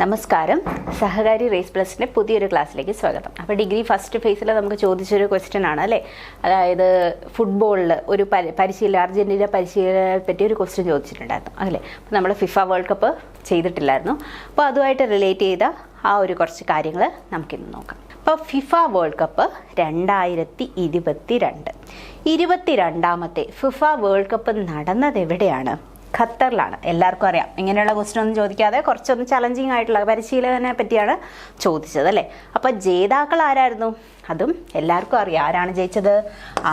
നമസ്കാരം. സഹകാരി റേസ് പ്ലസിൻ്റെ പുതിയൊരു ക്ലാസ്സിലേക്ക് സ്വാഗതം. അപ്പോൾ ഡിഗ്രി ഫസ്റ്റ് ഫേസിൽ നമുക്ക് ചോദിച്ചൊരു ക്വസ്റ്റ്യൻ ആണ് അല്ലേ, അതായത് ഫുട്ബോളിൽ ഒരു അർജൻറ്റീന പരിശീലനത്തെ പറ്റി ഒരു ക്വസ്റ്റ്യൻ ചോദിച്ചിട്ടുണ്ടായിരുന്നു അല്ലേ. അപ്പോൾ നമ്മൾ ഫിഫ വേൾഡ് കപ്പ് ചെയ്തിട്ടില്ലായിരുന്നു, അപ്പോൾ അതുമായിട്ട് റിലേറ്റ് ചെയ്ത ആ ഒരു കുറച്ച് കാര്യങ്ങൾ നമുക്കിന്ന് നോക്കാം. അപ്പോൾ FIFA world cup 2022 FIFA world cup നടന്നത് എവിടെയാണ്? ഖത്തറിലാണ്. എല്ലാവർക്കും അറിയാം. ഇങ്ങനെയുള്ള ക്വസ്റ്റ്യൻ ഒന്നും ചോദിക്കാതെ കുറച്ചൊന്ന് ചലഞ്ചിങ് ആയിട്ടുള്ള പരിശീലകനെ പറ്റിയാണ് ചോദിച്ചത് അല്ലേ. അപ്പോൾ ജേതാക്കൾ ആരായിരുന്നു? അതും എല്ലാവർക്കും അറിയാം. ആരാണ് ജയിച്ചത്?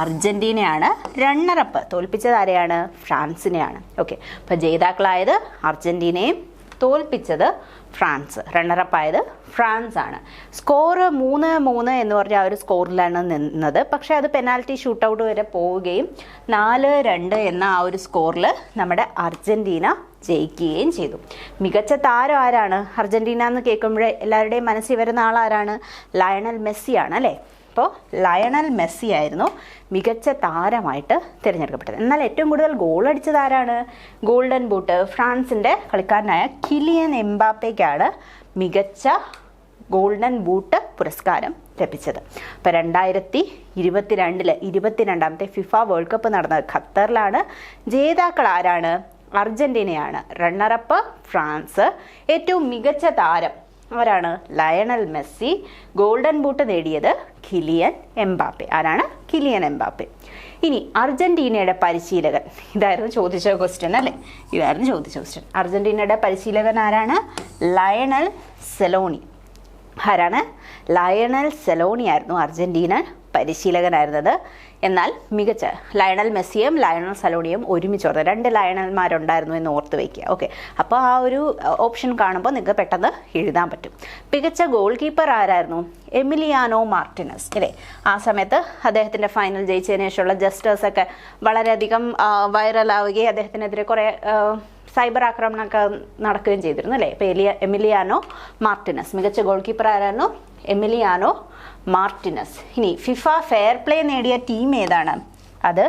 അർജൻറ്റീനയാണ്. റണ്ണറപ്പ് തോൽപ്പിച്ചത് ആരെയാണ്? ഫ്രാൻസിനെയാണ്. ഓക്കെ, അപ്പോൾ ജേതാക്കളായത് അർജൻറ്റീനയും തോൽപ്പിച്ചത് ഫ്രാൻസ്. റണ്ണറപ്പായത് ഫ്രാൻസ് ആണ്. സ്കോർ 3-3 എന്ന് പറഞ്ഞ ആ ഒരു സ്കോറിലാണ് നിന്നത്. പക്ഷേ അത് പെനാൽറ്റി ഷൂട്ടൗട്ട് വരെ പോവുകയും 4-2 എന്ന ആ ഒരു സ്കോറിൽ നമ്മുടെ അർജൻറ്റീന ജയിക്കുകയും ചെയ്തു. മികച്ച താരം ആരാണ്? അർജൻറ്റീന എന്ന് കേൾക്കുമ്പോഴേ എല്ലാവരുടെയും മനസ്സിൽ വരുന്ന ആളാരാണ്? ലയണൽ മെസ്സിയാണ് അല്ലേ. അപ്പോൾ ലയണൽ മെസ്സി ആയിരുന്നു മികച്ച താരമായിട്ട് തിരഞ്ഞെടുക്കപ്പെട്ടത്. എന്നാൽ ഏറ്റവും കൂടുതൽ ഗോൾ അടിച്ചത് ആരാണ്? ഗോൾഡൻ ബൂട്ട് ഫ്രാൻസിൻ്റെ കളിക്കാരനായ കിലിയൻ എംബാപ്പയ്ക്കാണ് മികച്ച ഗോൾഡൻ ബൂട്ട് പുരസ്കാരം ലഭിച്ചത്. അപ്പോൾ 2022 22ാമത്തെ ഫിഫ വേൾഡ് കപ്പ് നടന്നത് ഖത്തറിലാണ്. ജേതാക്കൾ ആരാണ്? അർജൻറ്റീനയാണ്. Runner up France. ഏറ്റവും മികച്ച താരം ആരാണ്? Lionel Messi. ഗോൾഡൻ ബൂട്ട് നേടിയത് കിലിയൻ എംബാപ്പെ. ആരാണ്? Kylian Mbappe. ഇനി അർജൻറ്റീനയുടെ പരിശീലകൻ. ഇതായിരുന്നു ചോദിച്ച ക്വസ്റ്റ്യൻ അല്ലേ. ഇതായിരുന്നു ചോദിച്ച ക്വസ്റ്റ്യൻ. അർജൻറ്റീനയുടെ പരിശീലകൻ ആരാണ്? ലയണൽ സെലോണി. ആരാണ്? ലയണൽ സെലോണി ആയിരുന്നു അർജൻറ്റീന പരിശീലകനായിരുന്നത്. എന്നാൽ മികച്ച ലയണൽ മെസ്സിയും ലയണൽ സെലോണിയും ഒരുമിച്ച് ഓർത്ത് 2 ലയണൽമാരുണ്ടായിരുന്നു എന്ന് ഓർത്ത് വയ്ക്കുക. ഓക്കെ, അപ്പോൾ ആ ഒരു ഓപ്ഷൻ കാണുമ്പോൾ നിങ്ങൾക്ക് പെട്ടെന്ന് എഴുതാൻ പറ്റും. മികച്ച ഗോൾ കീപ്പർ ആരായിരുന്നു? എമിലിയാനോ മാർട്ടിനസ് അല്ലേ. ആ സമയത്ത് അദ്ദേഹത്തിൻ്റെ ഫൈനൽ ജയിച്ചതിന് ശേഷമുള്ള ജസ്റ്റേഴ്സൊക്കെ വളരെയധികം വൈറലാവുകയും അദ്ദേഹത്തിനെതിരെ കുറേ സൈബർ ആക്രമണമൊക്കെ നടക്കുകയും ചെയ്തിരുന്നു അല്ലേ. ഇപ്പോൾ എമിലിയാനോ മാർട്ടിനസ്. മികച്ച ഗോൾ കീപ്പർ ആരായിരുന്നു? Emiliano Martinez. ഇനി ഫിഫ ഫെയർ പ്ലേ നേടിയ ടീം ഏതാണ്? അത്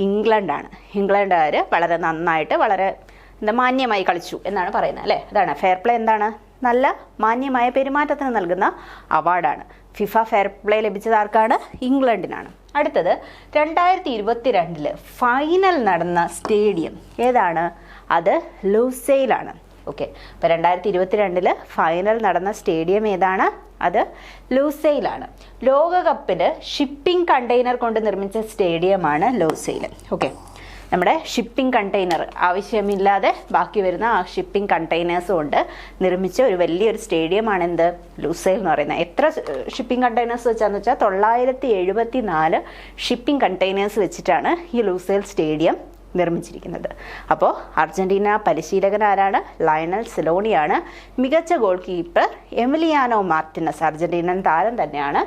ഇംഗ്ലണ്ടാണ്. ഇംഗ്ലണ്ടുകാർ വളരെ നന്നായിട്ട് വളരെ മാന്യമായി കളിച്ചു എന്നാണ് പറയുന്നത് അല്ലേ. അതാണ് ഫെയർ പ്ലേ. എന്താണ്? നല്ല മാന്യമായ പെരുമാറ്റത്തിന് നൽകുന്ന അവാർഡാണ്. ഫിഫ ഫെയർ പ്ലേ ലഭിച്ചത് ആർക്കാണ്? ഇംഗ്ലണ്ടിനാണ്. അടുത്തത് 2022 ഫൈനൽ നടന്ന സ്റ്റേഡിയം ഏതാണ്? അത് ലൂസെയിലാണ്. ഓക്കെ, അപ്പോൾ 2022 ഫൈനൽ നടന്ന സ്റ്റേഡിയം ഏതാണ്? അത് ലൂസെയിലാണ്. ലോകകപ്പിന് ഷിപ്പിംഗ് കണ്ടെയ്നർ കൊണ്ട് നിർമ്മിച്ച സ്റ്റേഡിയമാണ് ലൂസെയിൽ. ഓക്കെ, നമ്മുടെ ഷിപ്പിംഗ് കണ്ടെയ്നർ ആവശ്യമില്ലാതെ ബാക്കി വരുന്ന ആ ഷിപ്പിംഗ് കണ്ടെയ്നേഴ്സ് കൊണ്ട് നിർമ്മിച്ച ഒരു വലിയൊരു സ്റ്റേഡിയമാണ് എന്ത്? ലൂസെയിൽ എന്ന് പറയുന്നത്. എത്ര ഷിപ്പിംഗ് കണ്ടെയ്നേഴ്സ് വെച്ചാന്ന് വെച്ചാൽ 974 ഷിപ്പിംഗ് കണ്ടെയ്നേഴ്സ് വെച്ചിട്ടാണ് ഈ ലൂസെയിൽ സ്റ്റേഡിയം നിർമ്മിച്ചിരിക്കുന്നത്. അപ്പോൾ അർജൻറ്റീന പരിശീലകൻ ആരാണ്? ലയണൽ സെലോണിയാണ്. മികച്ച ഗോൾ കീപ്പർ എമിലിയാനോ മാർട്ടിനസ്. അർജൻറ്റീനൻ താരം തന്നെയാണ്.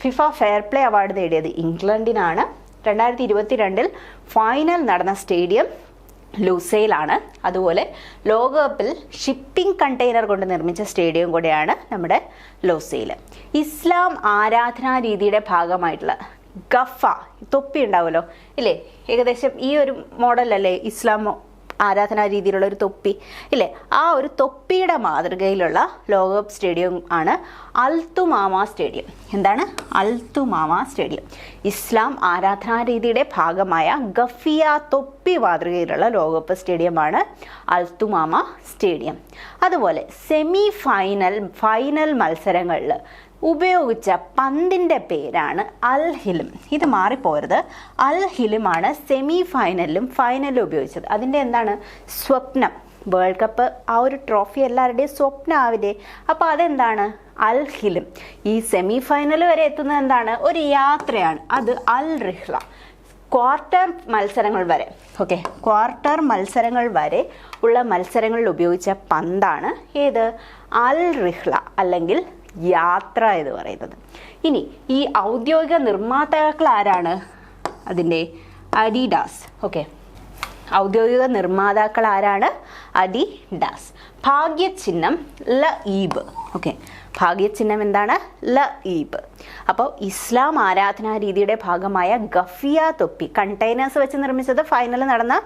ഫിഫ ഫെയർ പ്ലേ അവാർഡ് നേടിയത് ഇംഗ്ലണ്ടിനാണ്. 2022 ഫൈനൽ നടന്ന സ്റ്റേഡിയം ലൂസെയിലാണ്. അതുപോലെ ലോകകപ്പിൽ ഷിപ്പിംഗ് കണ്ടെയ്നർ കൊണ്ട് നിർമ്മിച്ച സ്റ്റേഡിയം കൂടെയാണ് നമ്മുടെ ലൂസെയിൽ. ഇസ്ലാം ആരാധനാ രീതിയുടെ ഭാഗമായിട്ടുള്ള ഗഫ തൊപ്പി ഉണ്ടാവുമല്ലോ ഇല്ലേ, ഏകദേശം ഈ ഒരു മോഡലല്ലേ ഇസ്ലാം ആരാധനാ രീതിയിലുള്ള ഒരു തൊപ്പി ഇല്ലേ. ആ ഒരു തൊപ്പിയുടെ മാതൃകയിലുള്ള ലോകകപ്പ് സ്റ്റേഡിയം ആണ് അൽത്തുമാമ സ്റ്റേഡിയം. എന്താണ്? അൽത്തുമാമ സ്റ്റേഡിയം. ഇസ്ലാം ആരാധനാ രീതിയുടെ ഭാഗമായ ഗഫിയ തൊപ്പി മാതൃകയിലുള്ള ലോകകപ്പ് സ്റ്റേഡിയമാണ് അൽത്തുമാമ സ്റ്റേഡിയം. അതുപോലെ ഫൈനൽ മത്സരങ്ങളിൽ ഉപയോഗിച്ച പന്തിൻ്റെ പേരാണ് അൽ ഹിലിം. ഇത് മാറിപ്പോരുത്. അൽ ഹിലിമാണ് സെമി ഫൈനലിലും ഫൈനലിലും ഉപയോഗിച്ചത്. അതിൻ്റെ എന്താണ്? സ്വപ്നം. വേൾഡ് കപ്പ് ആ ഒരു ട്രോഫി എല്ലാവരുടെയും സ്വപ്നമാവില്ലേ. അപ്പോൾ അതെന്താണ്? അൽ ഹിലിം. ഈ സെമി ഫൈനൽ വരെ എത്തുന്നത് എന്താണ്? ഒരു യാത്രയാണ്. അത് അൽ റിഹ്ല. ക്വാർട്ടർ മത്സരങ്ങൾ വരെ ഉള്ള മത്സരങ്ങളിൽ ഉപയോഗിച്ച പന്താണ് ഏത്? അൽ റിഹ്ല അല്ലെങ്കിൽ യാത്ര എന്ന് പറയുന്നത്. ഇനി ഈ ഔദ്യോഗിക നിർമ്മാതാക്കൾ ആരാണ്? അതിൻ്റെ അഡിഡാസ്. ഓക്കെ, ഔദ്യോഗിക നിർമ്മാതാക്കൾ ആരാണ്? അഡിഡാസ്. ഭാഗ്യചിഹ്നം ലഈബ്. ഓക്കെ, ഭാഗ്യചിഹ്നം എന്താണ്? ലഈബ്. അപ്പോൾ ഇസ്ലാം ആരാധനാ രീതിയുടെ ഭാഗമായ ഗഫിയ തൊപ്പി കണ്ടെയ്നേഴ്സ് വെച്ച് നിർമ്മിച്ചത് ഫൈനൽ നടന്ന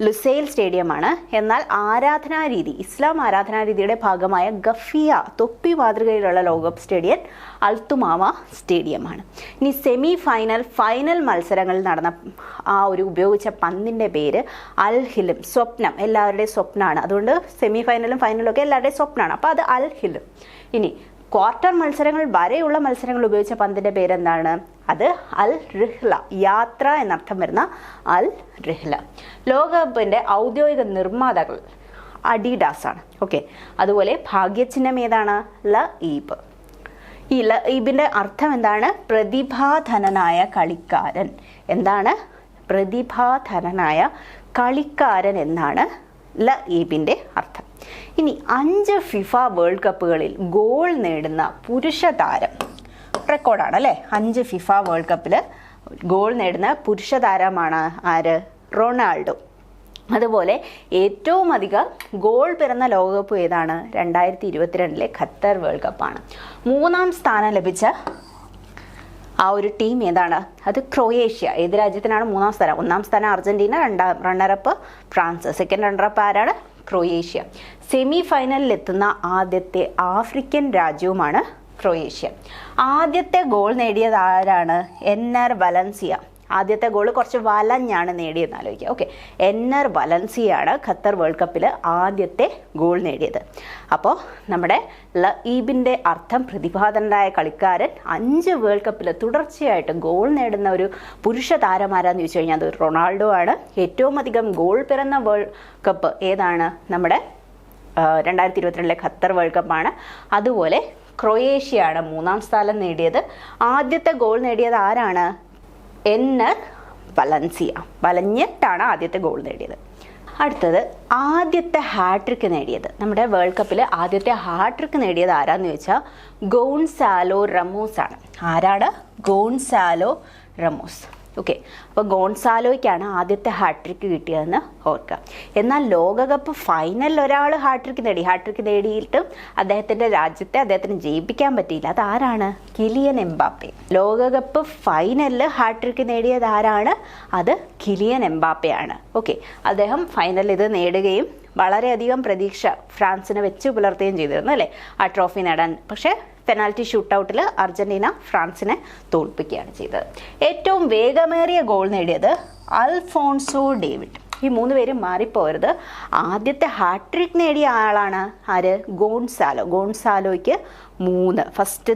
ലുസൈൽ സ്റ്റേഡിയമാണ്. എന്നാൽ ആരാധനാ രീതി, ഇസ്ലാം ആരാധനാ രീതിയുടെ ഭാഗമായ ഗഫിയ തൊപ്പി മാതൃകയിലുള്ള ലോകകപ്പ് സ്റ്റേഡിയം അൽത്തുമാമ സ്റ്റേഡിയമാണ്. ഇനി സെമി ഫൈനൽ, ഫൈനൽ മത്സരങ്ങളിൽ നടന്ന ആ ഒരു ഉപയോഗിച്ച പന്തിൻ്റെ പേര് അൽ ഹിലും. സ്വപ്നം, എല്ലാവരുടെയും സ്വപ്നമാണ്. അതുകൊണ്ട് സെമി ഫൈനലും ഫൈനലും ഒക്കെ എല്ലാവരുടെയും സ്വപ്നമാണ്. അപ്പോൾ അത് അൽ ഹിലും. ഇനി ക്വാർട്ടർ മത്സരങ്ങൾ വരെയുള്ള മത്സരങ്ങൾ ഉപയോഗിച്ച പന്തിൻ്റെ പേരെന്താണ്? അത് അൽ റിഹ്ല, യാത്ര എന്നർത്ഥം വരുന്ന അൽ റിഹ്ല. ലോകകപ്പിൻ്റെ ഔദ്യോഗിക നിർമ്മാതാക്കൾ അഡിഡാസ് ആണ്. ഓക്കെ, അതുപോലെ ഭാഗ്യചിഹ്നം ഏതാണ്? ലഈബ്. ഈ ലഈബിൻ്റെ അർത്ഥം എന്താണ്? പ്രതിഭാധനനായ കളിക്കാരൻ. എന്താണ്? പ്രതിഭാധനനായ കളിക്കാരൻ എന്നാണ് ലഈബിൻ്റെ അർത്ഥം. ഇനി 5 ഫിഫ വേൾഡ് കപ്പുകളിൽ ഗോൾ നേടുന്ന പുരുഷ താരം റെക്കോർഡാണ് അല്ലേ? 5 ഫിഫ വേൾഡ് കപ്പിൽ ഗോൾ നേടുന്ന പുരുഷ താരമാണ് ആര്? റൊണാൾഡോ. അതുപോലെ ഏറ്റവും അധികം ഗോൾ പിറന്ന ലോകകപ്പ് ഏതാണ്? 2022 ഖത്തർ വേൾഡ് കപ്പാണ്. 3ാം സ്ഥാനം ലഭിച്ച ആ ഒരു ടീം ഏതാണ്? അത് ക്രൊയേഷ്യ. ഏത് രാജ്യത്തിനാണ് 3ാം സ്ഥാനം? 1ാം സ്ഥാനം Argentina, 2ാം runner-up France, second runner-up ആരാണ്? ക്രൊയേഷ്യ. സെമി ഫൈനലിൽ എത്തുന്ന ആദ്യത്തെ ആഫ്രിക്കൻ രാജ്യവുമാണ് ക്രൊയേഷ്യ. ആദ്യത്തെ ഗോൾ നേടിയത് ആരാണ്? Enner Valencia. ആദ്യത്തെ ഗോൾ കുറച്ച് വലഞ്ഞാണ് നേടിയെന്ന് ആലോചിക്കുക. ഓക്കെ, എന്നർ വലൻസിയാണ് ഖത്തർ വേൾഡ് കപ്പിൽ ആദ്യത്തെ ഗോൾ നേടിയത്. അപ്പോൾ നമ്മുടെ ലഈബിൻ്റെ അർത്ഥം പ്രതിഭാധനനായ കളിക്കാരൻ. 5 വേൾഡ് കപ്പിൽ തുടർച്ചയായിട്ട് ഗോൾ നേടുന്ന ഒരു പുരുഷ താരമാരാന്ന് ചോദിച്ചു കഴിഞ്ഞാൽ അത് റൊണാൾഡോ ആണ്. ഏറ്റവും അധികം ഗോൾ പിറന്ന വേൾഡ് കപ്പ് ഏതാണ്? നമ്മുടെ 2022 ഖത്തർ വേൾഡ് കപ്പാണ്. അതുപോലെ ക്രൊയേഷ്യയാണ് 3ാം സ്ഥാനം നേടിയത്. ആദ്യത്തെ ഗോൾ നേടിയത് ആരാണ്? Enner Valencia. വലഞ്ഞിട്ടാണ് ആദ്യത്തെ ഗോൾ നേടിയത്. അടുത്തത് ആദ്യത്തെ ഹാട്രിക്ക് നേടിയത്, നമ്മുടെ വേൾഡ് കപ്പിൽ ആദ്യത്തെ ഹാട്രിക്ക് നേടിയത് ആരാന്ന് ചോദിച്ചാൽ ഗോൺസാലോ റമോസ് ആണ്. ആരാണ്? ഗോൺസാലോ റമോസ്. ഓക്കെ, അപ്പോൾ ഗോൺസാലോയ്ക്കാണ് ആദ്യത്തെ ഹാട്രിക്ക് കിട്ടിയതെന്ന് ഓർക്കുക. എന്നാൽ ലോകകപ്പ് ഫൈനലിൽ ഒരാൾ ഹാട്രിക്ക് നേടിയിട്ടും അദ്ദേഹത്തിൻ്റെ രാജ്യത്തെ അദ്ദേഹത്തിന് ജയിപ്പിക്കാൻ പറ്റിയില്ല. അതാരാണ്? Kylian Mbappe. ലോകകപ്പ് ഫൈനലിൽ ഹാട്രിക്ക് നേടിയത് ആരാണ്? അത് കിലിയൻ എംബാപ്പയാണ്. ഓക്കെ, അദ്ദേഹം ഫൈനലിൽ ഇത് നേടുകയും വളരെയധികം പ്രതീക്ഷ ഫ്രാൻസിനെ വെച്ച് പുലർത്തുകയും ചെയ്തിരുന്നു അല്ലേ ആ ട്രോഫി നേടാൻ. പക്ഷേ പെനാൽറ്റി ഷൂട്ടൗട്ടിൽ അർജന്റീന ഫ്രാൻസിനെ തോൽപ്പിക്കുകയാണ് ചെയ്തത്. ഏറ്റവും വേഗമേറിയ ഗോൾ നേടിയത് അൽഫോൺസോ ഡേവിഡ്. ഈ 3 പേരും മാറിപ്പോരുത്. ആദ്യത്തെ ഹാട്രിക് നേടിയ ആളാണ് ആര്? ഗോൺസാലോ. ഗോൺസാലോയ്ക്ക് 3 ഫസ്റ്റ്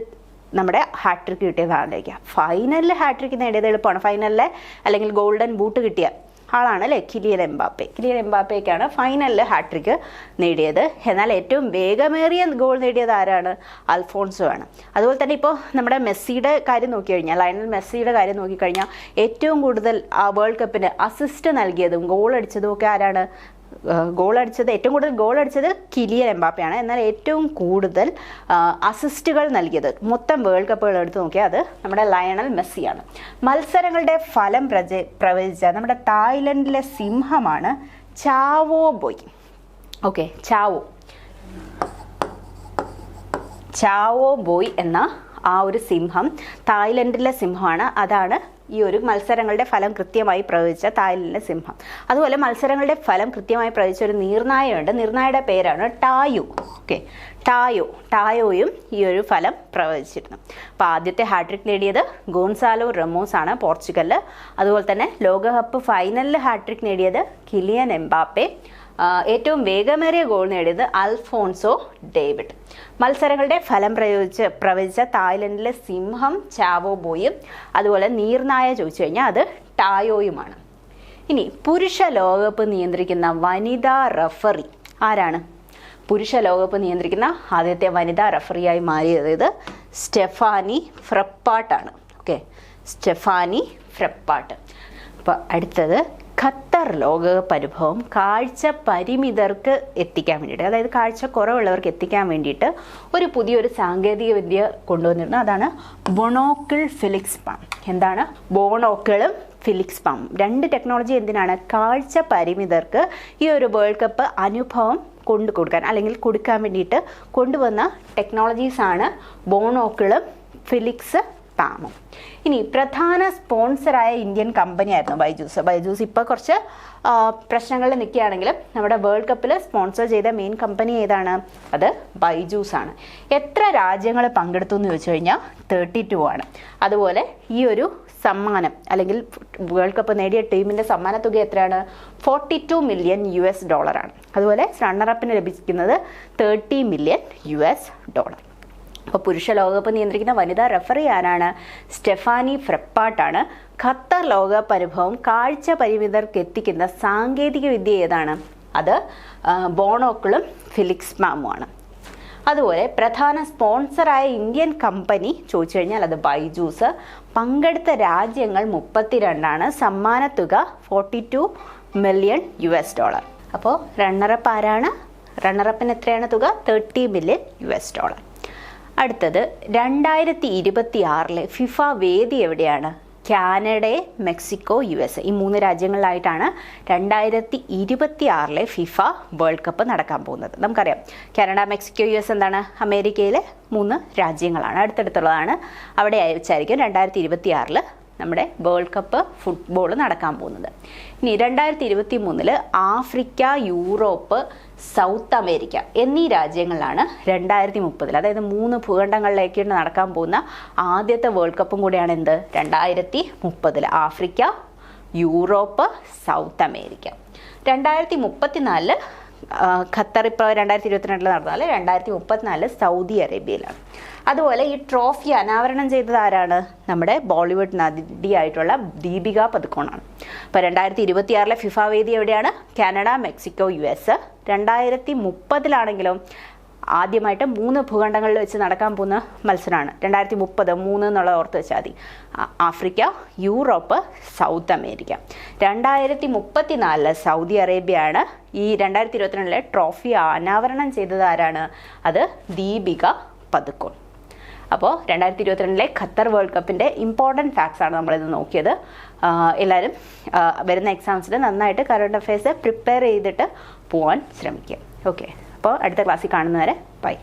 നമ്മുടെ ഹാട്രിക്ക് കിട്ടിയതാണേക്കുക. ഫൈനലിൽ ഹാട്രിക്ക് നേടിയത് എളുപ്പമാണ്. ഫൈനലിലെ അല്ലെങ്കിൽ ഗോൾഡൻ ബൂട്ട് കിട്ടിയ ആളാണ് അല്ലേ കിലിയൻ എംബാപ്പെ. കിലിയൻ എംബാപ്പയ്ക്കാണ് ഫൈനലിൽ ഹാട്രിക്ക് നേടിയത്. എന്നാൽ ഏറ്റവും വേഗമേറിയ ഗോൾ നേടിയത് ആരാണ്? അൽഫോൺസോ ആണ്. അതുപോലെ തന്നെ ഇപ്പോൾ നമ്മുടെ മെസ്സിയുടെ കാര്യം നോക്കിക്കഴിഞ്ഞാൽ, ലയണൽ മെസ്സിയുടെ കാര്യം നോക്കിക്കഴിഞ്ഞാൽ ഏറ്റവും കൂടുതൽ വേൾഡ് കപ്പിന് അസിസ്റ്റ് നൽകിയതും ഗോൾ അടിച്ചതും ഒക്കെ ആരാണ്? ഏറ്റവും കൂടുതൽ ഗോൾ അടിച്ചത് കിലിയൻ എംബാപ്പയാണ്. എന്നാൽ ഏറ്റവും കൂടുതൽ അസിസ്റ്റുകൾ നൽകിയത് മൊത്തം വേൾഡ് കപ്പുകൾ എടുത്ത് നോക്കിയാൽ അത് നമ്മുടെ ലയണൽ മെസ്സിയാണ്. മത്സരങ്ങളുടെ ഫലം പ്രവചിച്ച നമ്മുടെ തായ്ലൻഡിലെ സിംഹമാണ് ചാവോ ബോയ്. ഓക്കെ, ചാവോ ബോയ് എന്ന ആ ഒരു സിംഹം തായ്ലൻഡിലെ സിംഹമാണ്. അതാണ് ഈ ഒരു മത്സരങ്ങളുടെ ഫലം കൃത്യമായി പ്രവചിച്ച തായ്ലൻഡിലെ സിംഹം. അതുപോലെ മത്സരങ്ങളുടെ ഫലം കൃത്യമായി പ്രവചിച്ച ഒരു നീർനായയുണ്ട്. നീർനായയുടെ പേരാണ് ടായോ. ഓക്കെ, ടായോയും ഈ ഒരു ഫലം പ്രവചിച്ചിരുന്നു. അപ്പോൾ ആദ്യത്തെ ഹാട്രിക് നേടിയത് ഗോൺസാലോ റമോസ് ആണ് പോർച്ചുഗലിൽ. അതുപോലെ തന്നെ ലോകകപ്പ് ഫൈനലിൽ ഹാട്രിക് നേടിയത് കിലിയൻ എംബാപ്പെ. ഏറ്റവും വേഗമേറിയ ഗോൾ നേടിയത് അൽഫോൺസോ ഡേവിഡ്. മത്സരങ്ങളുടെ ഫലം പ്രവചിച്ച തായ്ലൻഡിലെ സിംഹം ചാവോ ബോയും അതുപോലെ നീർനായ ചോദിച്ചു കഴിഞ്ഞാൽ അത് ടായോയുമാണ്. ഇനി പുരുഷ ലോകകപ്പ് നിയന്ത്രിക്കുന്ന വനിതാ റഫറി ആരാണ്? പുരുഷ ലോകകപ്പ് നിയന്ത്രിക്കുന്ന ആദ്യത്തെ വനിതാ റഫറിയായി മാറിയത് സ്റ്റെഫാനി ഫ്രെപ്പാട്ടാണ്. Okay, Stephanie Frappart. അപ്പോൾ അടുത്തത് ഖത്തർ ലോകകപ്പ് അനുഭവം കാഴ്ച പരിമിതർക്ക് എത്തിക്കാൻ വേണ്ടിയിട്ട്, അതായത് കാഴ്ച കുറവുള്ളവർക്ക് എത്തിക്കാൻ വേണ്ടിയിട്ട് ഒരു പുതിയൊരു സാങ്കേതിക വിദ്യ കൊണ്ടുവന്നിരുന്നു. അതാണ് ബോണോക്കിൾ ഫിലിക്സ് പാം. എന്താണ് ബോണോക്കിളും ഫിലിക്സ് പാം? 2 ടെക്നോളജി എന്തിനാണ്? കാഴ്ച പരിമിതർക്ക് ഈ ഒരു വേൾഡ് കപ്പ് അനുഭവം കൊടുക്കാൻ അല്ലെങ്കിൽ കൊടുക്കാൻ വേണ്ടിയിട്ട് കൊണ്ടുവന്ന ടെക്നോളജീസാണ് ബോണോക്കിളും ഫിലിക്സ് പാമും. ഇനി പ്രധാന സ്പോൺസറായ ഇന്ത്യൻ കമ്പനിയായിരുന്നു ബൈജൂസ്. ബൈജൂസ് ഇപ്പോൾ കുറച്ച് പ്രശ്നങ്ങളിൽ നിൽക്കുകയാണെങ്കിലും നമ്മുടെ വേൾഡ് കപ്പിൽ സ്പോൺസർ ചെയ്ത മെയിൻ കമ്പനി ഏതാണ്? അത് ബൈജൂസ് ആണ്. എത്ര രാജ്യങ്ങൾ പങ്കെടുത്തു എന്ന് ചോദിച്ചു കഴിഞ്ഞാൽ 32 ആണ്. അതുപോലെ ഈ ഒരു സമ്മാനം അല്ലെങ്കിൽ വേൾഡ് കപ്പ് നേടിയ ടീമിൻ്റെ സമ്മാന തുക എത്രയാണ്? $42 മില്യൺ ആണ്. അതുപോലെ റണ്ണറപ്പിന് ലഭിക്കുന്നത് $30 മില്യൺ. അപ്പോൾ പുരുഷ ലോകകപ്പ് നിയന്ത്രിക്കുന്ന വനിതാ റഫറി ആരാണ്? സ്റ്റെഫാനി ഫ്രെപ്പാട്ടാണ്. ഖത്തർ ലോകകപ്പ് അനുഭവം കാഴ്ച പരിമിതർക്ക് എത്തിക്കുന്ന സാങ്കേതിക വിദ്യ ഏതാണ്? അത് ബോണോക്കിളും ഫിലിക്സ് പാമുമാണ്. അതുപോലെ പ്രധാന സ്പോൺസറായ ഇന്ത്യൻ കമ്പനി ചോദിച്ചു കഴിഞ്ഞാൽ അത് ബൈജൂസ്. പങ്കെടുത്ത രാജ്യങ്ങൾ 32ആണ്. സമ്മാനത്തുക $42 മില്യൺ. അപ്പോൾ റണ്ണറപ്പ് ആരാണ്? റണ്ണറപ്പിന് എത്രയാണ് തുക? $30 മില്യൺ. അടുത്തത് 2026 ഫിഫ വേദി എവിടെയാണ്? കാനഡ, മെക്സിക്കോ, USA ഈ 3 രാജ്യങ്ങളിലായിട്ടാണ് 2026 ഫിഫ വേൾഡ് കപ്പ് നടക്കാൻ പോകുന്നത്. നമുക്കറിയാം കാനഡ, മെക്സിക്കോ, US എന്താണ്? അമേരിക്കയിലെ 3 രാജ്യങ്ങളാണ്, അടുത്തടുത്തുള്ളതാണ്. അവിടെ വെച്ചായിരിക്കും 2026 നമ്മുടെ വേൾഡ് കപ്പ് ഫുട്ബോൾ നടക്കാൻ പോകുന്നത്. ഇനി 2023 ആഫ്രിക്ക, യൂറോപ്പ്, സൗത്ത് അമേരിക്ക എന്നീ രാജ്യങ്ങളിലാണ് 2030 അതായത് 3 ഭൂഖണ്ഡങ്ങളിലേക്ക് നടക്കാൻ പോകുന്ന ആദ്യത്തെ വേൾഡ് കപ്പും കൂടിയാണ് എന്ത്? 2030 Africa, Europe, south America. 2034 Qatar ഇപ്പോൾ 2022 നടന്നാൽ 2034 സൗദി അറേബ്യയിലാണ്. അതുപോലെ ഈ ട്രോഫി അനാവരണം ചെയ്തത് ആരാണ്? നമ്മുടെ ബോളിവുഡ് നടിയായിട്ടുള്ള ദീപിക പദുക്കോണാണ്. അപ്പോൾ 2026 ഫിഫ വേദി എവിടെയാണ്? Canada, Mexico, US. 2030 ആദ്യമായിട്ട് 3 ഭൂഖണ്ഡങ്ങളിൽ വെച്ച് നടക്കാൻ പോകുന്ന മത്സരമാണ്. 2030 3 എന്നുള്ളത് ഓർത്ത് വെച്ചാൽ മതി. Africa, Europe, south America. 2034 Saudi അറേബ്യയാണ്. ഈ 2022 ട്രോഫി അനാവരണം ചെയ്തത് ആരാണ്? അത് ദീപിക പദുക്കോൺ. അപ്പോൾ 2022 ഖത്തർ വേൾഡ് കപ്പിൻ്റെ ഇമ്പോർട്ടൻറ്റ് ഫാക്ട്സ് ആണ് നമ്മളിത് നോക്കിയത്. എല്ലാവരും വരുന്ന എക്സാംസിൽ നന്നായിട്ട് കറണ്ട് അഫയേഴ്സ് പ്രിപ്പയർ ചെയ്തിട്ട് പോകാൻ ശ്രമിക്കുക. ഓക്കെ, അപ്പോൾ അടുത്ത ക്ലാസ്സിൽ കാണുന്നവരെ ബൈ.